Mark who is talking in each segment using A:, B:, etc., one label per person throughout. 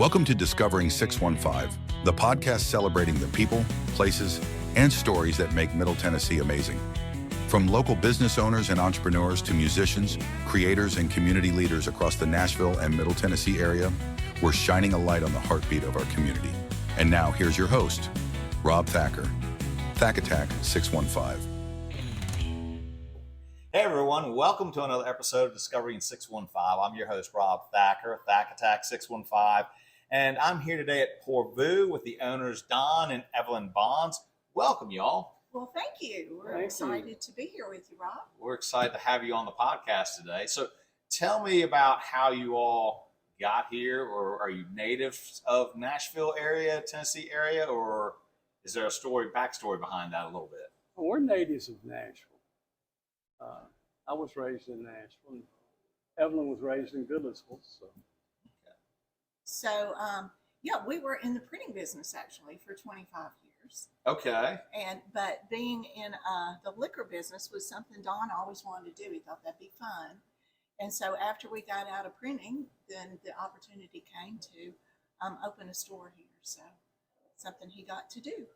A: Welcome to Discovering 615, the podcast celebrating the people, places, and stories that make Middle Tennessee amazing. From local business owners and entrepreneurs to musicians, creators, and community leaders across the Nashville and Middle Tennessee area, we're shining a light on the heartbeat of our community. And now here's your host, Rob Thacker, Thack Attack 615.
B: Hey everyone, welcome to another episode of Discovering 615. I'm your host, Rob Thacker, Thack Attack 615. And I'm here today at Pour Vous with the owners, Don and Evelyn Bonds. Welcome, y'all.
C: Well, thank you. We're excited to be here with you, Rob.
B: We're excited to have you on the podcast today. So tell me about how you all got here, or are you natives of Nashville area, Tennessee area, or is there a backstory behind that a little bit?
D: Well, we're natives of Nashville. I was raised in Nashville. And Evelyn was raised in Goodlettsville.
C: So, we were in the printing business actually for 25 years.
B: Okay.
C: But being in the liquor business was something Don always wanted to do. He thought that'd be fun. And so after we got out of printing, then the opportunity came to open a store here. So something he got to do.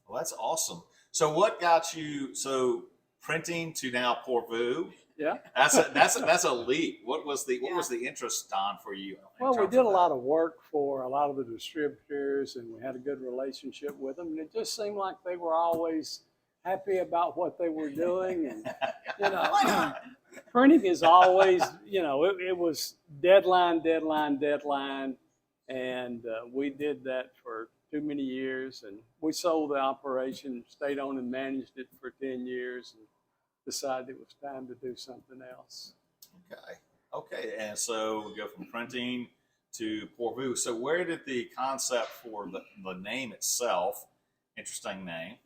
B: Well, that's awesome. So what got you printing to now Pour Vous?
D: Yeah,
B: that's a leap. What was the interest, Don, for you?
D: Well, we did a lot of work for a lot of the distributors, and we had a good relationship with them. And it just seemed like they were always happy about what they were doing, and printing is always, it was deadline, and we did that for too many years, and we sold the operation, stayed on and managed it for 10 years, and decided it was time to do something else.
B: Okay. And so we go from printing to Pour Vous. So where did the concept for the name itself, interesting name,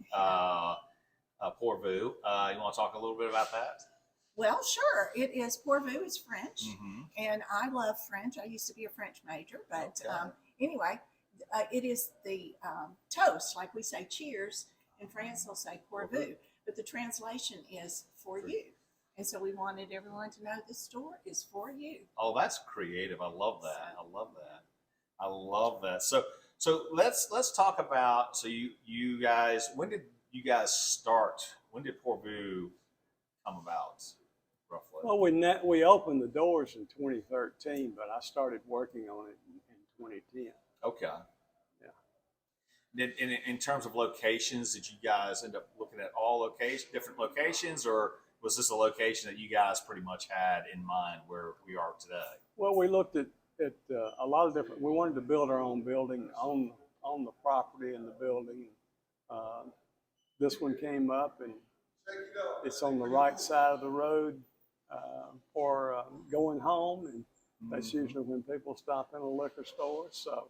B: Pour Vous, you want to talk a little bit about that?
C: Well, sure. It is Pour Vous is French, and I love French. I used to be a French major, but anyway, it is the toast, like we say cheers. In France, they'll say Pour Vous, but the translation is for you. And so we wanted everyone to know the store is for you.
B: Oh, that's creative. I love that. I love that. So let's talk about, so you guys, when did you guys start? When did Pour Vous come about, roughly?
D: Well, we opened the doors in 2013, but I started working on it in 2010.
B: Okay. In terms of locations, did you guys end up looking at all different locations, or was this a location that you guys pretty much had in mind where we are today?
D: Well, we looked at a lot of different. We wanted to build our own building on the property and the building. This one came up, and it's on the right side of the road for going home, and that's usually when people stop in a liquor store. So,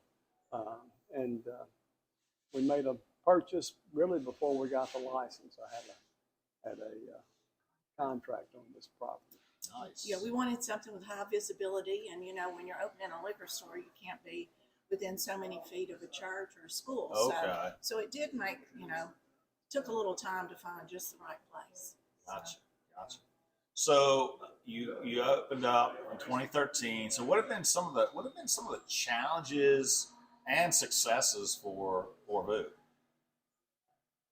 D: we made a purchase really before we got the license. I had a contract on this property.
B: Nice.
C: Yeah, we wanted something with high visibility, and when you're opening a liquor store, you can't be within so many feet of a church or a school.
B: Okay.
C: So it did make, took a little time to find just the right place.
B: Gotcha. So you opened up in 2013. So what have been some of the challenges and successes for Pour Vous?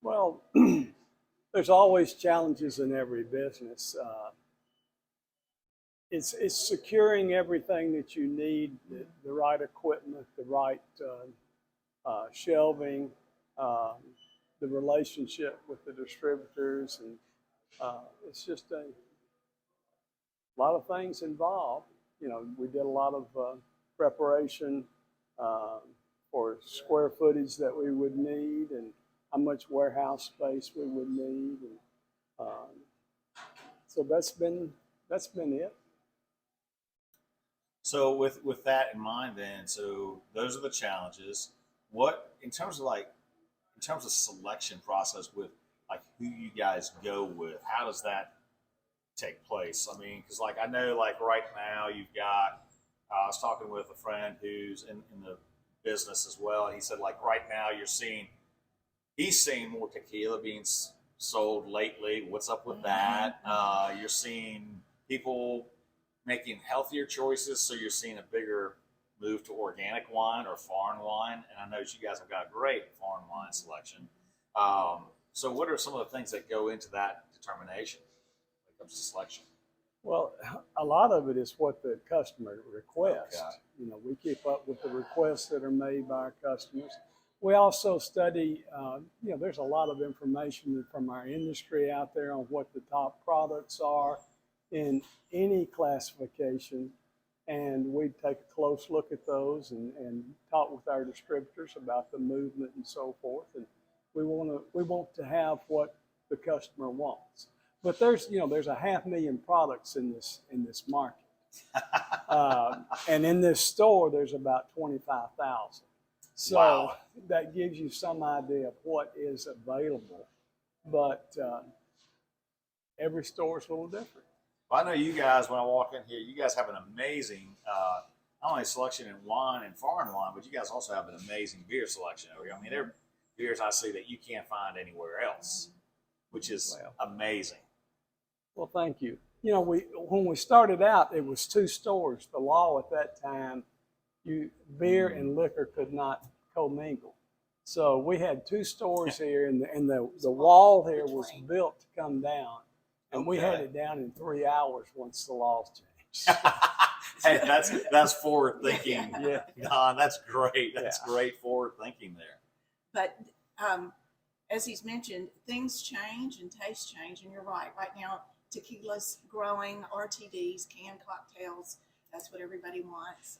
D: Well, there's always challenges in every business. It's securing everything that you need, the right equipment, the right shelving, the relationship with the distributors, and it's just a lot of things involved. We did a lot of preparation for square footage that we would need, and how much warehouse space we would need, and so that's been it.
B: So with that in mind, then, so those are the challenges. What in terms of selection process with like who you guys go with, how does that take place? I mean, because I know right now you've got. I was talking with a friend who's in the business as well, and he said right now he's seeing more tequila being sold lately. What's up with that? You're seeing people making healthier choices, so you're seeing a bigger move to organic wine or foreign wine? And I know you guys have got a great foreign wine selection. So what are some of the things that go into that determination when it comes to selection?
D: Well, a lot of it is what the customer requests.
B: Okay.
D: You know, we keep up with the requests that are made by our customers. We also study, you know, there's a lot of information from our industry out there on what the top products are in any classification. And we take a close look at those and talk with our distributors about the movement and so forth. And we want to have what the customer wants. But there's 500,000 products in this market, and in this store there's about 25,000. So
B: Wow.
D: that gives you some idea of what is available. But every store is a little different.
B: Well, I know you guys, when I walk in here, you guys have an amazing, not only selection in wine and foreign wine, but you guys also have an amazing beer selection over here. I mean, there are beers I see that you can't find anywhere else, which is amazing.
D: Well, thank you. You know, when we started out, it was 2 stores. The law at that time, beer and liquor could not commingle. So we had 2 stores here, and the wall here was built to come down. And we had it down in 3 hours once the laws changed.
B: Hey, that's forward thinking.
D: Yeah.
B: Don, that's great. That's great forward thinking there.
C: But as he's mentioned, things change and tastes change, and you're right. Right now, tequila's growing, RTDs, canned cocktails. That's what everybody wants.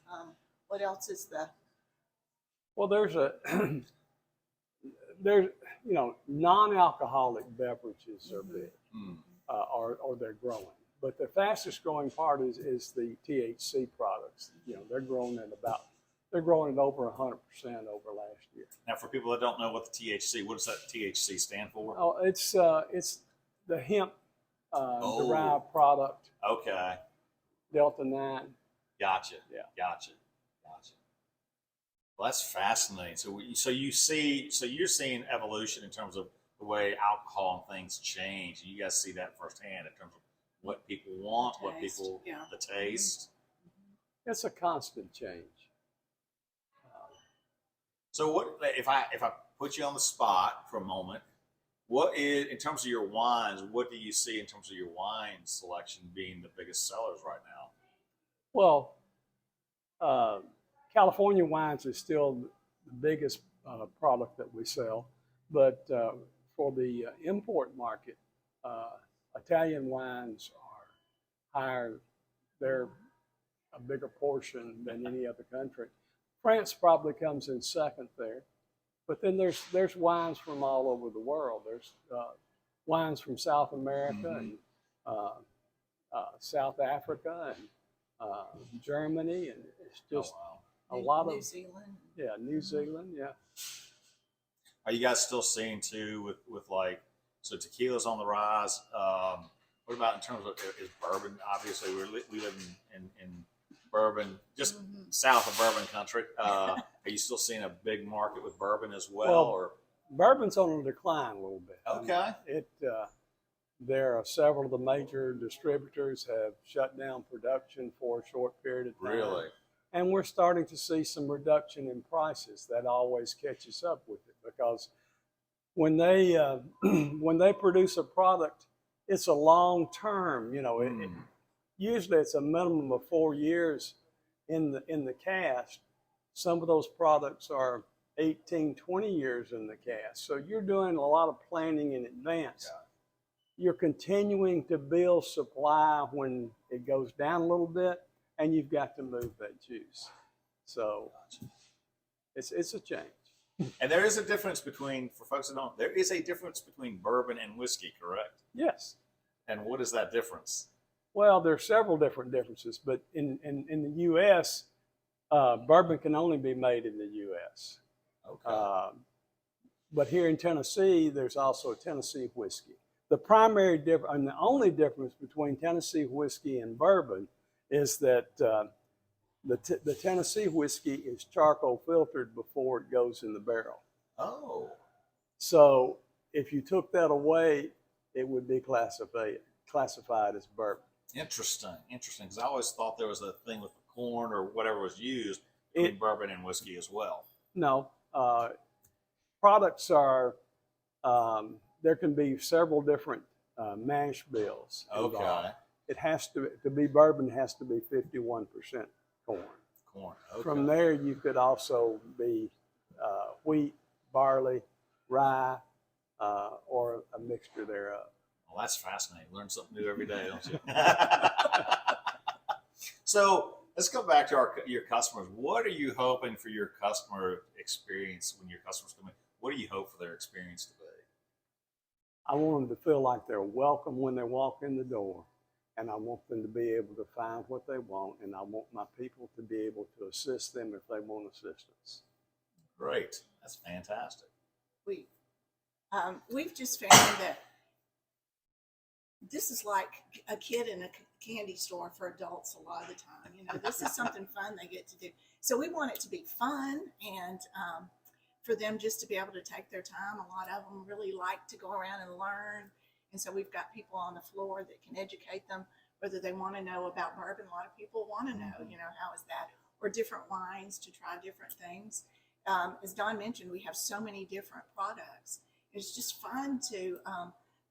C: What else is the?
D: Well, there's non-alcoholic beverages are big, or they're growing. But the fastest growing part is the THC products. You know, they're growing at over 100% over last year.
B: Now, for people that don't know what the THC, what does that THC stand for?
D: Oh, it's the hemp derived product.
B: Okay.
D: Delta 9.
B: Gotcha.
D: Yeah.
B: Gotcha. Well, that's fascinating. So you're seeing evolution in terms of the way alcohol and things change. You guys see that firsthand in terms of what people want, the taste.
D: It's a constant change.
B: So what if I put you on the spot for a moment? What is, in terms of your wines, what do you see in terms of your wine selection being the biggest sellers right now?
D: Well, California wines is still the biggest product that we sell, but for the import market, Italian wines are higher. They're a bigger portion than any other country. France probably comes in second there, but then there's wines from all over the world. There's wines from South America and South Africa and Germany, and it's just a lot of
C: New Zealand.
D: Yeah, New Zealand. Yeah.
B: Are you guys still seeing too with like, so tequila's on the rise? What about in terms of, is bourbon? Obviously, we live in bourbon, just south of bourbon country. Are you still seeing a big market with bourbon as well? Or
D: bourbon's on a decline a little bit.
B: Okay.
D: There are several of the major distributors have shut down production for a short period of time.
B: Really?
D: And we're starting to see some reduction in prices. That always catches up with it, because when they produce a product, it's a long term. You know, usually it's a minimum of 4 years in the cask. Some of those products are 18, 20 years in the cask. So you're doing a lot of planning in advance.
B: Yeah.
D: You're continuing to build supply when it goes down a little bit, and you've got to move that juice. So it's a change.
B: And there is a difference between, for folks that don't, there is a difference between bourbon and whiskey, correct?
D: Yes.
B: And what is that difference?
D: Well, there are several different differences, but in the U.S., bourbon can only be made in the U.S.
B: Okay.
D: But here in Tennessee, there's also Tennessee whiskey. The primary difference, and the only difference between Tennessee whiskey and bourbon is that the Tennessee whiskey is charcoal filtered before it goes in the barrel.
B: Oh.
D: So if you took that away, it would be classified as bourbon.
B: Interesting. Because I always thought there was a thing with the corn or whatever was used. between bourbon and whiskey as well.
D: No, products are, there can be several different mash bills involved.
B: Okay.
D: It has to be bourbon, has to be 51% corn.
B: Corn. Okay.
D: From there, you could also be wheat, barley, rye, or a mixture thereof.
B: Well, that's fascinating. Learn something new every day, don't you? So let's go back to your customers. What are you hoping for your customer experience when your customers come in? What do you hope for their experience to be?
D: I want them to feel like they're welcome when they walk in the door, and I want them to be able to find what they want, and I want my people to be able to assist them if they want assistance.
B: Great. That's fantastic.
C: We've just found that this is like a kid in a candy store for adults a lot of the time. You know, this is something fun they get to do. So we want it to be fun and for them just to be able to take their time. A lot of them really like to go around and learn. And so we've got people on the floor that can educate them, whether they want to know about bourbon. A lot of people want to know, you know, how is that? Or different wines, to try different things. As Don mentioned, we have so many different products. It's just fun to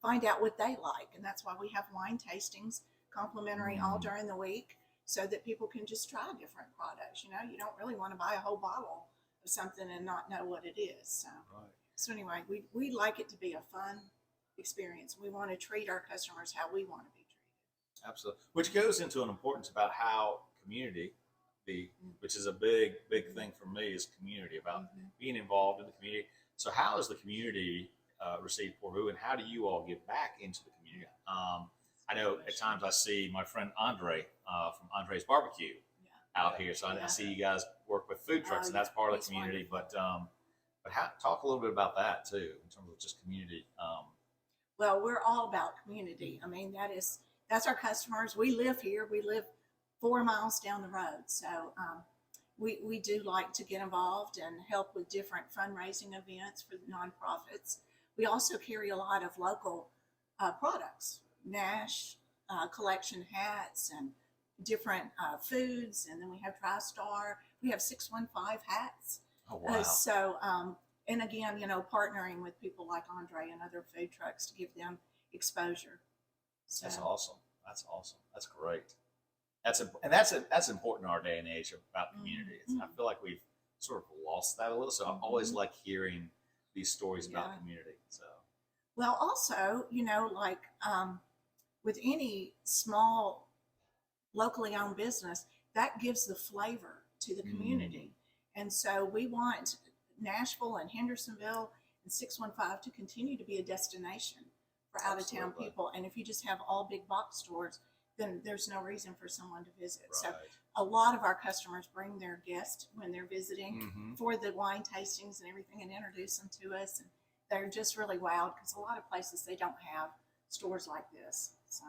C: find out what they like. And that's why we have wine tastings, complimentary all during the week, so that people can just try different products. You know, you don't really want to buy a whole bottle of something and not know what it is. So,
B: Right.
C: so anyway, we like it to be a fun experience. We want to treat our customers how we want to be treated.
B: Absolutely. Which goes into an importance about how community, which is a big thing for me, is community, about being involved in the community. So how does the community receive Pour Vous, and how do you all give back into the community? I know at times I see my friend Andre from Andre's Barbecue out here. So I see you guys work with food trucks, and that's part of the community.
C: Wonderful.
B: But talk a little bit about that too, in terms of just community.
C: Well, we're all about community. I mean, that's our customers. We live here. We live 4 miles down the road. So we do like to get involved and help with different fundraising events for nonprofits. We also carry a lot of local products, Nash collection hats and different foods. And then we have TriStar. We have 615 hats.
B: Oh, wow.
C: And again, you know, partnering with people like Andre and other food trucks to give them exposure. So.
B: That's awesome. That's awesome. That's great. That's important in our day and age about community. I feel like we've sort of lost that a little. So I always like hearing these stories about community. So,
C: well, also, you know, like with any small locally owned business, that gives the flavor to the community. And so we want Nashville and Hendersonville and 615 to continue to be a destination for out of town people. And if you just have all big box stores, then there's no reason for someone to visit. Right. So a lot of our customers bring their guests when they're visiting for the wine tastings and everything, and introduce them to us. And they're just really wowed, because a lot of places, they don't have stores like this. So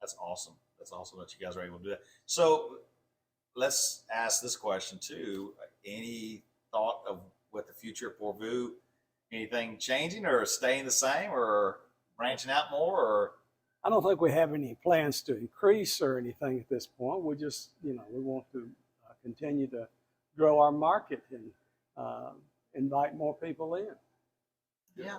B: that's awesome. That's awesome that you guys are able to do that. So let's ask this question too. Any thought of what the future of Pour Vous? Anything changing or staying the same or branching out more? Or
D: I don't think we have any plans to increase or anything at this point. We just, you know, we want to continue to grow our market and invite more people in.
C: Yeah.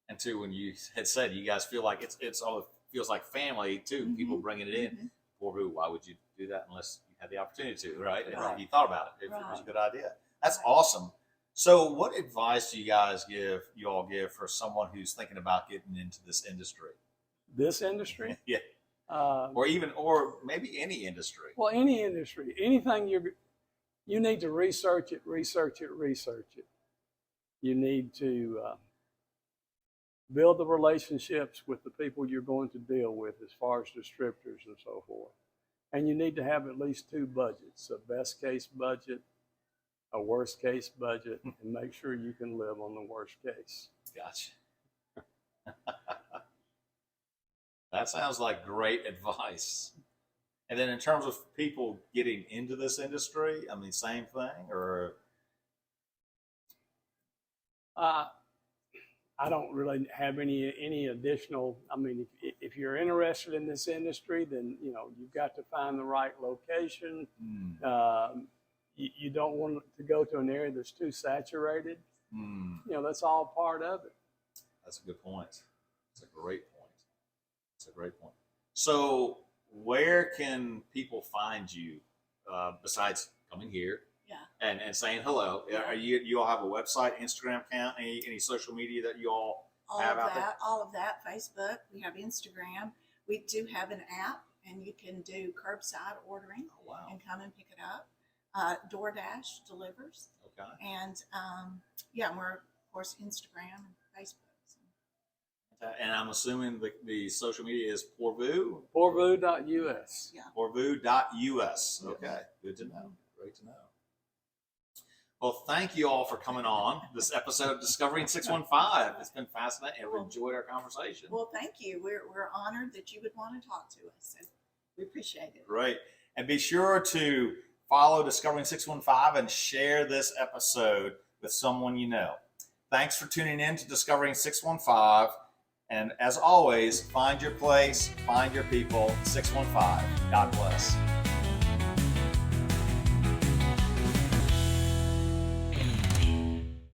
B: And too, when you had said you guys feel like it's all feels like family too. People bringing it in. Pour Vous, why would you do that unless you had the opportunity to, right? And you thought about it. If it was a good idea. That's awesome. So what advice do you all give for someone who's thinking about getting into this industry?
D: This industry?
B: Yeah. Or maybe any industry.
D: Well, any industry, anything you need to research it. You need to build the relationships with the people you're going to deal with as far as distributors and so forth. And you need to have at least 2 budgets, a best case budget, a worst case budget, and make sure you can live on the worst case.
B: Gotcha. That sounds like great advice. And then in terms of people getting into this industry, I mean, same thing, or?
D: I don't really have any additional. I mean, if you're interested in this industry, then you've got to find the right location. You don't want to go to an area that's too saturated. That's all part of it.
B: That's a good point. It's a great point. It's a great point. So, where can people find you besides coming here?
C: Yeah.
B: And saying hello? Are you all have a website, Instagram account, any social media that you all have out there?
C: All of that. Facebook. We have Instagram. We do have an app, and you can do curbside ordering.
B: Oh, wow.
C: And come and pick it up. DoorDash delivers.
B: Okay.
C: And we're of course Instagram and Facebook.
B: And I'm assuming the social media is Pour Vous?
D: Pourvou.us.
C: Yeah.
B: Pourvou.us. Okay. Good to know. Great to know. Well, thank you all for coming on this episode of Discovering 615. It's been fascinating, and we enjoyed our conversation.
C: Well, thank you. We're honored that you would want to talk to us. So we appreciate it.
B: Great. And be sure to follow Discovering 615 and share this episode with someone you know. Thanks for tuning in to Discovering 615. And as always, find your place, find your people. 615. God bless.